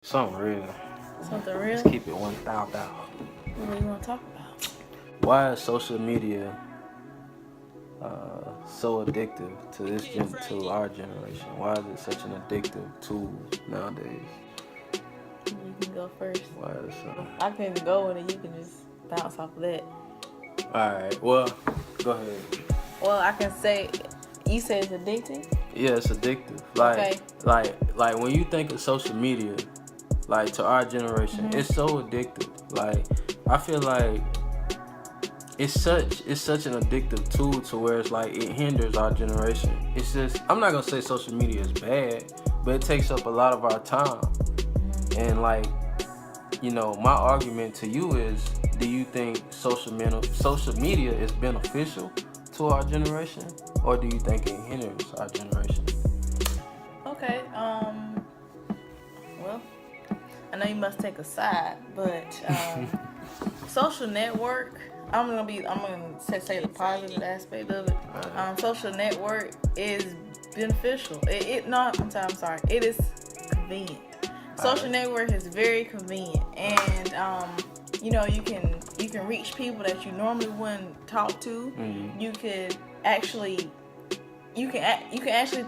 Something real. Something real? Let's keep it 1,000. What do you want to talk about? Why is social media so addictive to our generation? Why is it such an addictive tool nowadays? You can go first. Why is so? I can go and then you can just bounce off of that. Alright, well, go ahead. Well, I can say, you say it's addicting? Yeah, it's addictive. Okay. Like when you think of social media, like to our generation, it's so addictive. Like I feel like it's such an addictive tool to where it's like it hinders our generation. It's just, I'm not gonna say social media is bad, but it takes up a lot of our time. And like, you know, my argument to you is, do you think social media is beneficial to our generation, or do you think it hinders our generation? Okay, well, I know you must take a side, but social network, I'm gonna say the positive aspect of it. Social network is beneficial. It is convenient. Social network is very convenient, and you know, you can reach people that you normally wouldn't talk to. You can actually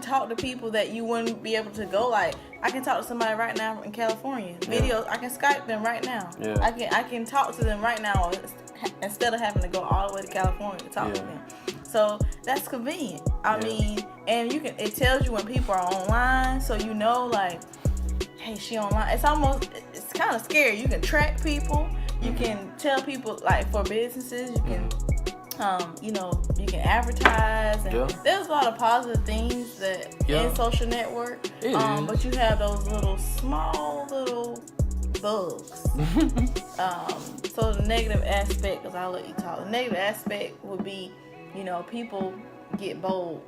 talk to people that you wouldn't be able to go. Like, I can talk to somebody right now in California. Videos, I can Skype them right now. I can talk to them right now instead of having to go all the way to California to talk to them. So that's convenient. I mean, and it tells you when people are online, so you know, like, hey, she online. It's kind of scary. You can track people. You can tell people, like, for businesses, you can you know, you can advertise, and there's a lot of positive things that in social network. But you have those small little bugs. So the negative aspect, because I'll let you talk. The negative aspect would be, you know, people get bold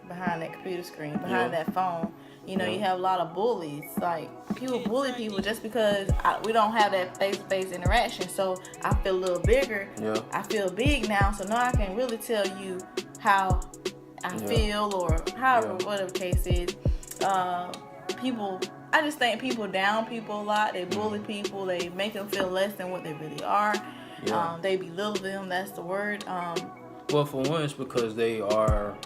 behind that computer screen, behind that phone. You know, you have a lot of bullies. Like, people bully people just because we don't have that face-to-face interaction. So I feel a little bigger. I feel big now. So now I can really tell you how I feel, or however, whatever the case is. I just think people down people a lot. They bully people. They make them feel less than what they really are. They belittle them. That's the word. Well, for one, it's because they are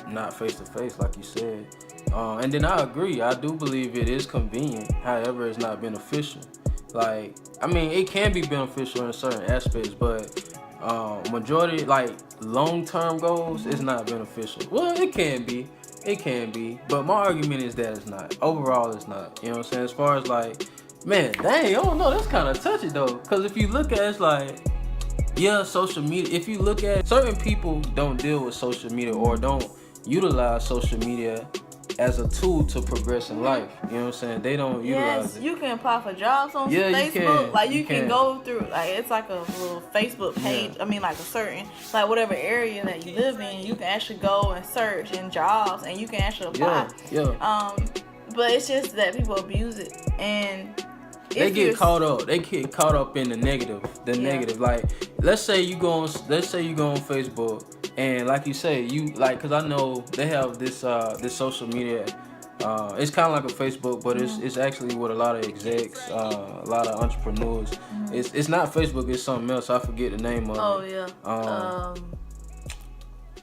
not face-to-face, like you said. And then I agree. I do believe it is convenient. However, it's not beneficial. Like, I mean, it can be beneficial in certain aspects, but majority, like, long-term goals, it's not beneficial. Well, it can be. It can be. But my argument is that it's not. Overall, it's not. You know what I'm saying? As far as, like, man, dang, I don't know. That's kind of touchy, though. Because if you look at it, it's like, yeah, social media. If you look at it, certain people don't deal with social media or don't utilize social media as a tool to progress in life. You know what I'm saying? They don't utilize it. You can apply for jobs on Facebook. Like, you can go through, like, it's like a little Facebook page. I mean, like a certain, like, whatever area that you live in, you can actually go and search in jobs, and you can actually apply. But it's just that people abuse it, and they get caught up. They get caught up in the negative. Negative. Like, let's say you go on Facebook, and like you say, because I know they have this social media. It's kind of like a Facebook, but it's actually with a lot of execs, a lot of entrepreneurs. It's not Facebook. It's something else. I forget the name of it.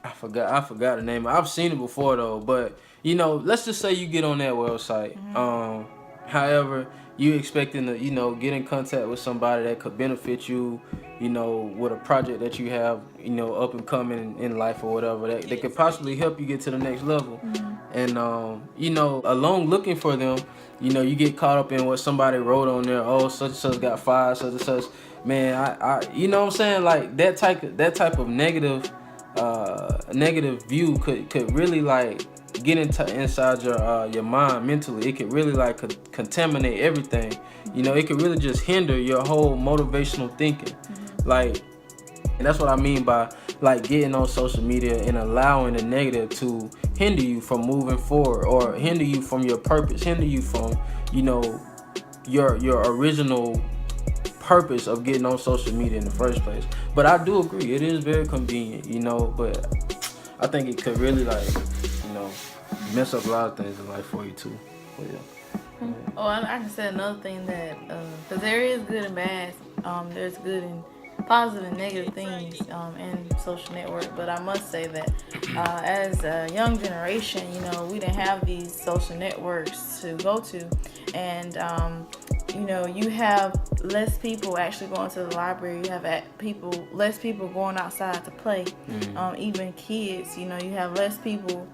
I forgot the name. I've seen it before though. But, you know, let's just say you get on that website. However, you expecting to, you know, get in contact with somebody that could benefit you, you know, with a project that you have, you know, up and coming in life or whatever, that they could possibly help you get to the next level. And, you know, along looking for them, you know, you get caught up in what somebody wrote on there. Oh, such and such got fired, such and such. Man, I you know what I'm saying? Like, that type of negative view could really, like, get inside your mind mentally. It could really, like, contaminate everything. You know, it could really just hinder your whole motivational thinking. Like, and that's what I mean by, like, getting on social media and allowing the negative to hinder you from moving forward, or hinder you from your purpose, hinder you from, you know, your original purpose of getting on social media in the first place. But I do agree, it is very convenient, you know, but I think it could really, like, you know, mess up a lot of things in life for you too. But yeah. Oh, I can say another thing that, because there is good and bad. There's good and positive and negative things in social network. But I must say that as a young generation, you know, we didn't have these social networks to go to. And, you know, you have less people actually going to the library. You have less people going outside to play. Even kids, you know, you have less people,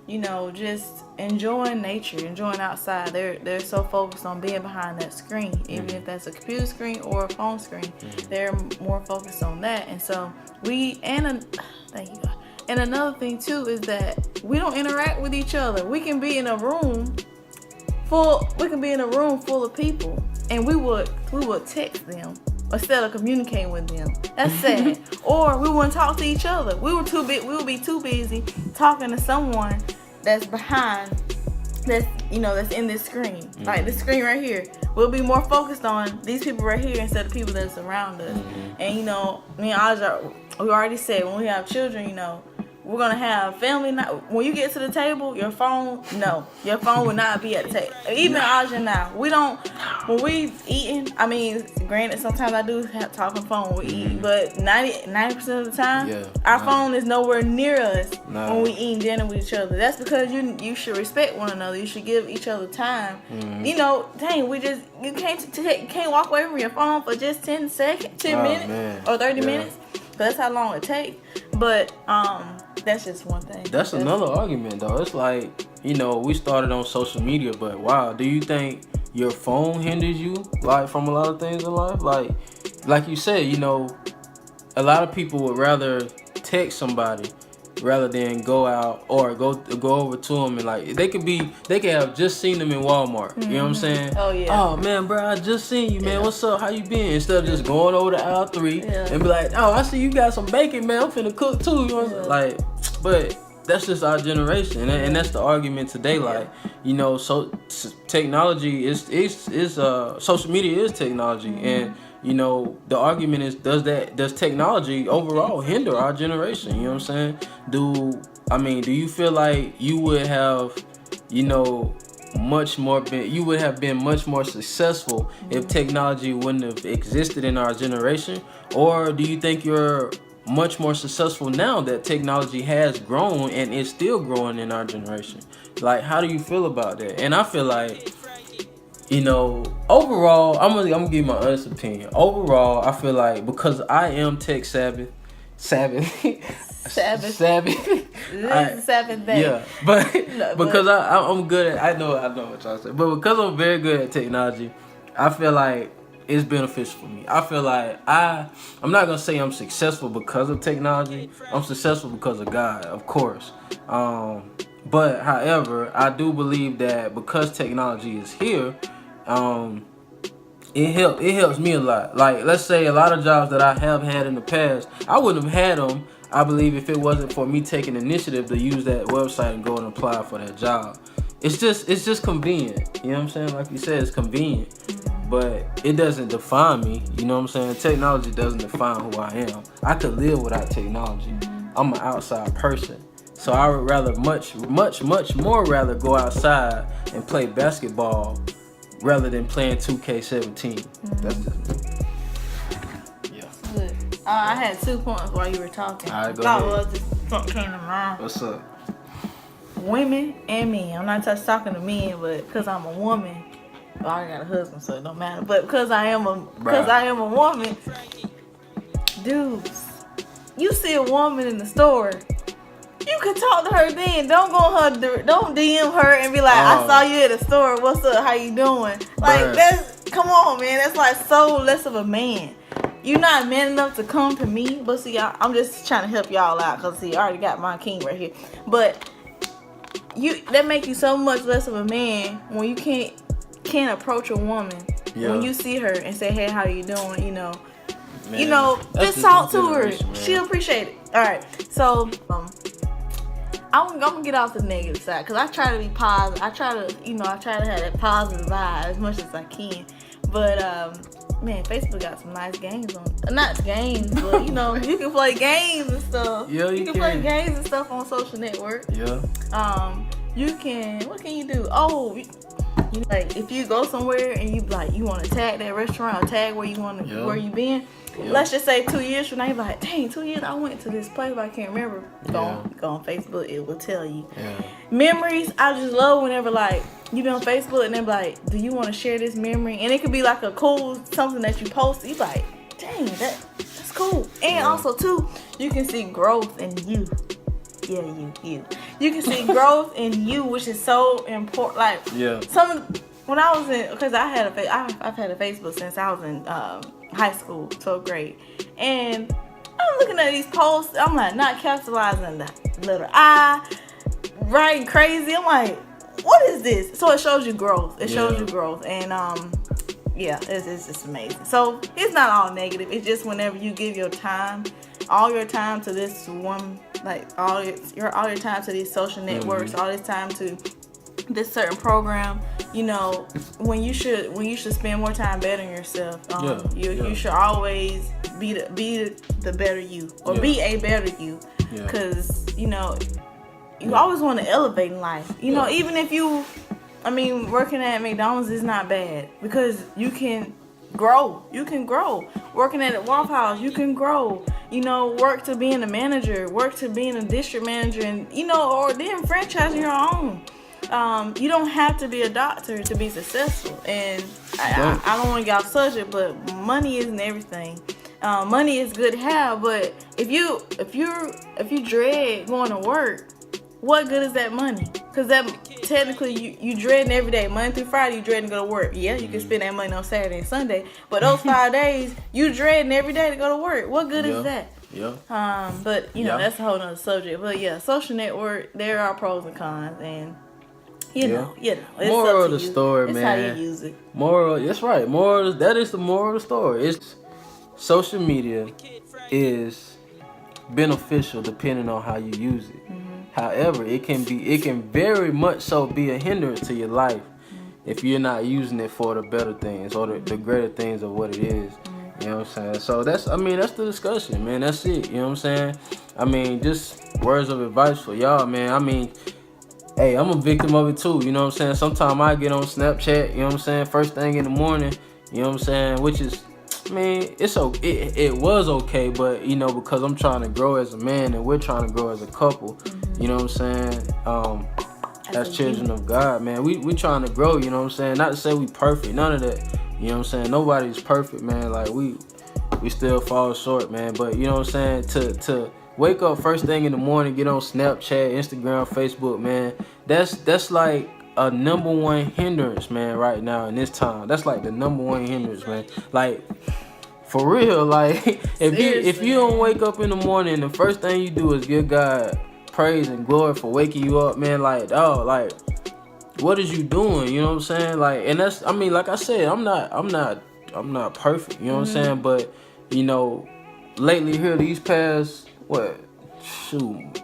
you know, just enjoying nature, enjoying outside. They're so focused on being behind that screen, even if that's a computer screen or a phone screen. They're more focused on that. And so thank you God. And another thing too is that we don't interact with each other. We can be in a room full of people, and we would text them instead of communicating with them. That's sad. Or we wouldn't talk to each other. We would be too busy talking to someone that's that's in this screen. Like this screen right here. We'll be more focused on these people right here instead of people that's around us. And you know, me and Aja, we already said when we have children, you know, we're gonna have family night. When you get to the table, your phone will not be at the table. Even Aja now, when we eating. I mean, granted, sometimes I do have talk on phone when we eat, but 90% of the time, our phone is nowhere near us when we eating dinner with each other. That's because you should respect one another. You should give each other time. You know, dang, you can't walk away from your phone for just 10 minutes or 30 minutes. That's how long it takes. But that's just one thing. That's another argument, though. It's like, you know, we started on social media, but wow, do you think your phone hinders you, like, from a lot of things in life? Like you said, you know, a lot of people would rather text somebody rather than go out or go over to them, and like they could have just seen them in Walmart. You know what I'm saying? Oh yeah. Oh man, bro, I just seen you, man. What's up? How you been? Instead of just going over to aisle 3 and be like, oh, I see you got some bacon, man. I'm finna cook too. You know what I'm saying? Like, but that's just our generation, and that's the argument today. Like, you know, so technology is social media is technology, and you know, the argument is, does technology overall hinder our generation? You know what I'm saying? Do you feel like you would have, you know, you would have been much more successful if technology wouldn't have existed in our generation? Or do you think you're much more successful now that technology has grown and is still growing in our generation? Like, how do you feel about that? And I feel like, you know, overall, I'm gonna give my honest opinion. Overall, I feel like because I am tech savvy. Sabbath day. Yeah, but because I'm good at, I know what y'all say, but because I'm very good at technology, I feel like it's beneficial for me. I feel like I'm not gonna say I'm successful because of technology. I'm successful because of God, of course. But however, I do believe that because technology is here, it helps me a lot. Like, let's say a lot of jobs that I have had in the past, I wouldn't have had them, I believe, if it wasn't for me taking initiative to use that website and go and apply for that job. It's just convenient. You know what I'm saying? Like you said, it's convenient. But it doesn't define me. You know what I'm saying? Technology doesn't define who I am. I could live without technology. I'm an outside person. So I would rather much more rather go outside and play basketball rather than playing 2K17. That's just me. Yeah. Good. I had 2 points while you were talking. All right, go ahead. Something came to mind. What's up? Women and men. I'm not just talking to men, but because I'm a woman. Well, I got a husband, so it don't matter. But because I am a woman, dudes, you see a woman in the store, you can talk to her then. Don't DM her and be like, I saw you at the store. What's up? How you doing? Like, come on, man. That's like so less of a man. You're not man enough to come to me. But see, I'm just trying to help y'all out because see, I already got my king right here. But that make you so much less of a man when you can't approach a woman when you see her and say, hey, how you doing? You know, just talk to her. Man. She'll appreciate it. All right. So, I'm gonna get off the negative side because I try to be positive. I try to have that positive vibe as much as I can. But man, Facebook got some nice games on. Not games, but you can play games and stuff. Yeah, you can play games and stuff on social network. Yeah. You can. What can you do? Oh, You know, like if you go somewhere and you like you want to tag that restaurant or tag where you want to where you been. Let's just say 2 years from now, you're like, dang, 2 years I went to this place, but I can't remember. Go on Facebook, it will tell you. Memories, I just love whenever like you be on Facebook and they're like, do you want to share this memory? And it could be like a cool something that you post. You like, dang, that's cool. And also too, you can see growth in you. Yeah, you. You can see growth in you, which is so important. Like when I was in, because I've had a Facebook since I was in high school, 12th grade, and I'm looking at these posts. I'm like, not capitalizing the letter I, writing crazy. I'm like, what is this? So it shows you growth. It shows you growth, and it's just amazing. So it's not all negative. It's just whenever you give your time, all your time to this one, like all your time to these social networks, all this time to this certain program, you know, when you should spend more time bettering yourself. You should always be the better you, or be a better you, because you know you always want to elevate in life. You know, even if working at McDonald's is not bad, because you can grow. You can grow. Working at a Waffle House, you can grow. You know, work to being a manager, work to being a district manager, and you know, or then franchising your own. You don't have to be a doctor to be successful, and I don't want to get off subject, but money isn't everything. Money is good to have, but if you dread going to work, what good is that money? Because that technically you dreading every day, Monday through Friday, you dreading to go to work. Yeah, you can spend that money on Saturday and Sunday, but those 5 days you dreading every day to go to work. What good is that? But you know, that's a whole nother subject. But yeah, social network, there are pros and cons, and you know, it's moral of the story, it's man. how you use it. That's right. That is the moral of the story. It's social media is beneficial depending on how you use it. However, it can very much so be a hindrance to your life if you're not using it for the better things or the greater things of what it is. You know what I'm saying? So that's the discussion, man. That's it. You know what I'm saying? Just words of advice for y'all, man. Hey, I'm a victim of it too, you know what I'm saying? Sometimes I get on Snapchat, you know what I'm saying, first thing in the morning, you know what I'm saying, which is, it was okay, but, you know, because I'm trying to grow as a man and we're trying to grow as a couple, you know what I'm saying, as children of God, man, we trying to grow, you know what I'm saying, not to say we perfect, none of that, you know what I'm saying, nobody's perfect, man, like, we still fall short, man, but, you know what I'm saying, to wake up first thing in the morning, get on Snapchat, Instagram, Facebook, man. That's like a number one hindrance, man, right now in this time. That's like the number one hindrance, man. Like, for real, like, if you don't wake up in the morning, the first thing you do is give God praise and glory for waking you up, man. Like, dog, like, what is you doing? You know what I'm saying? Like, and that's, like I said, I'm not perfect. You know what I'm saying? But, you know, lately here, these past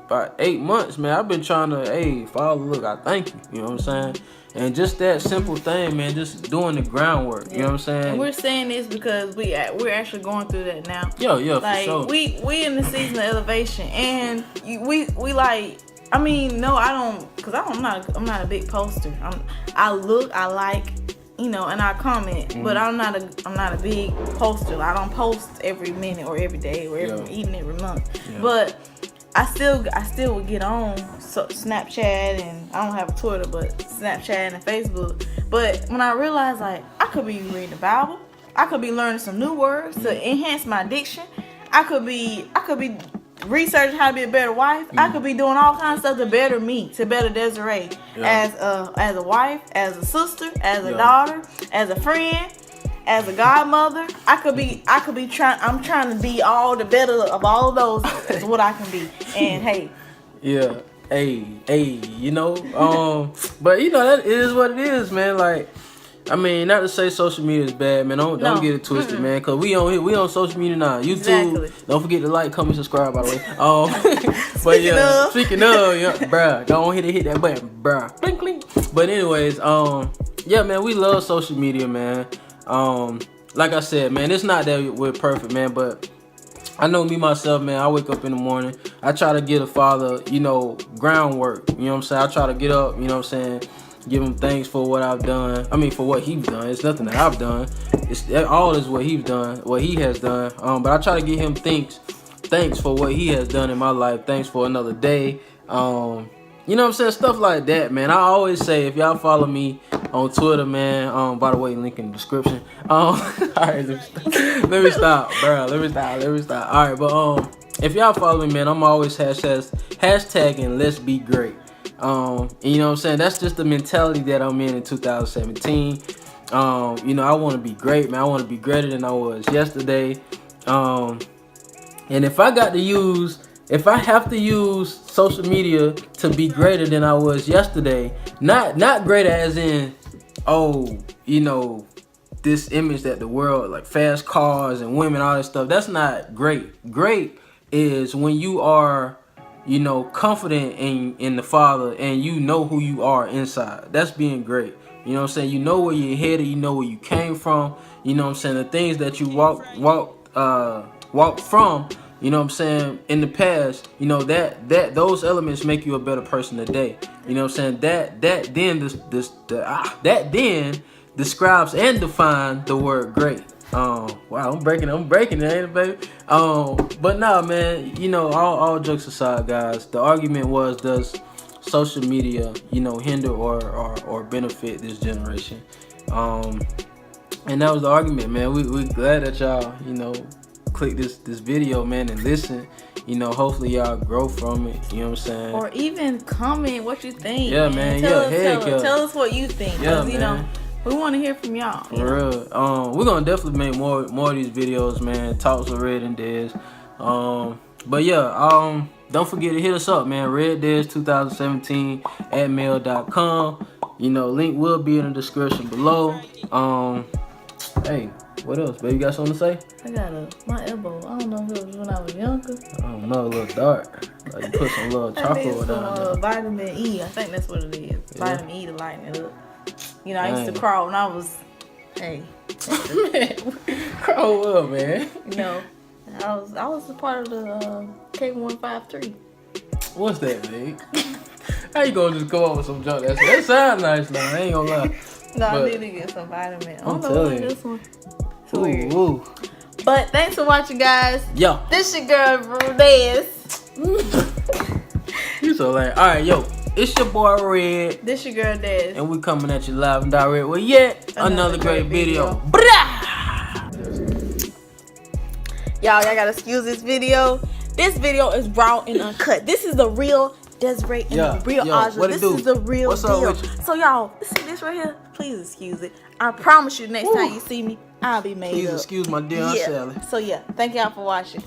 about 8 months, man, I've been trying to, hey, Father, look, I thank you, you know what I'm saying? And just that simple thing, man, just doing the groundwork, you know what I'm saying? And we're saying this because we're actually going through that now. Yeah, like, for sure. We in the season of elevation, and we like, no, I don't, because I'm not a big poster. I like, you know, and I comment, but I'm not a big poster. I don't post every minute or every day or even every month. But I still would get on Snapchat, and I don't have a Twitter, but Snapchat and Facebook. But when I realized, like, I could be reading the Bible, I could be learning some new words to enhance my diction. I could be researching how to be a better wife. I could be doing all kinds of stuff to better me, to better Desiree, as a wife, as a sister, as a daughter, as a friend, as a godmother. I'm trying to be all the better of all of those is what I can be. And hey. Yeah. Hey, you know, but you know, that is what it is, man. Like, not to say social media is bad, man. Don't get it twisted, man. Cause we on social media now. YouTube. Exactly. Don't forget to like, comment, subscribe, by the way. But yeah, speaking of, bruh, don't hit that button, bruh. Blink, blink. But anyways, yeah, man, we love social media, man. Like I said, man, it's not that we're perfect, man, but I know me myself, man. I wake up in the morning. I try to get a father, you know, groundwork. You know what I'm saying? I try to get up, you know what I'm saying? Give him thanks for what I've done. I mean, for what he's done. It's nothing that I've done. It's all is what he's done, what he has done. But I try to give him thanks for what he has done in my life. Thanks for another day. You know what I'm saying? Stuff like that, man. I always say, if y'all follow me on Twitter, man. By the way, link in the description. All right, let me stop, bro. Let me stop. All right, but if y'all follow me, man, I'm always hashtagging Let's Be Great. And you know what I'm saying? That's just the mentality that I'm in 2017. You know, I want to be great, man. I want to be greater than I was yesterday. And if I have to use social media to be greater than I was yesterday, not greater as in, you know, this image that the world, like fast cars and women, all that stuff, that's not great. Great is when you are, you know, confident in the Father and you know who you are inside. That's being great. You know what I'm saying? You know where you're headed, you know where you came from, you know what I'm saying? The things that you walk from, you know what I'm saying, in the past, you know, that those elements make you a better person today. You know what I'm saying? That then describes and defines the word great. Wow, I'm breaking it, ain't it, baby? But nah, man, you know, all jokes aside, guys, the argument was, does social media, you know, hinder or benefit this generation? And that was the argument, man. We glad that y'all, you know, click this video, man, and listen. You know, hopefully y'all grow from it. You know what I'm saying? Or even comment what you think. Yeah, man. Tell us what you think. Yeah, you know, we want to hear from y'all. For real. We're gonna definitely make more of these videos, man. Talks with Red and Dez. But yeah, don't forget to hit us up, man. Red Dez 2017 at mail.com. You know, link will be in the description below. Hey, what else, baby? You got something to say? I got my elbow. I don't know if it was when I was younger. I don't know, a little dark. Like you put some little chocolate down there. Vitamin E. I think that's what it is. Yeah. Vitamin E to lighten it up. You know, I used to crawl when I was, man, crawl up, man. You know, I was a part of the K153. What's that, man? How you gonna just come up with some junk? That sound nice now. I ain't gonna lie. No, I need to get some vitamin. I'm telling you. This one. It's weird. Ooh. But thanks for watching, guys. Yo. This your girl, Red Dez. You so lame. All right, yo. It's your boy Red. This your girl Dez. And we coming at you live and direct with yet another great video. Y'all gotta excuse this video. This video is raw and uncut. This is the real Desiree and the real Audrey. This is the real deal. So y'all, see this right here? Please excuse it. I promise you next time you see me, I'll be made up. Please excuse my dear Aunt Sally. So yeah, thank y'all for watching.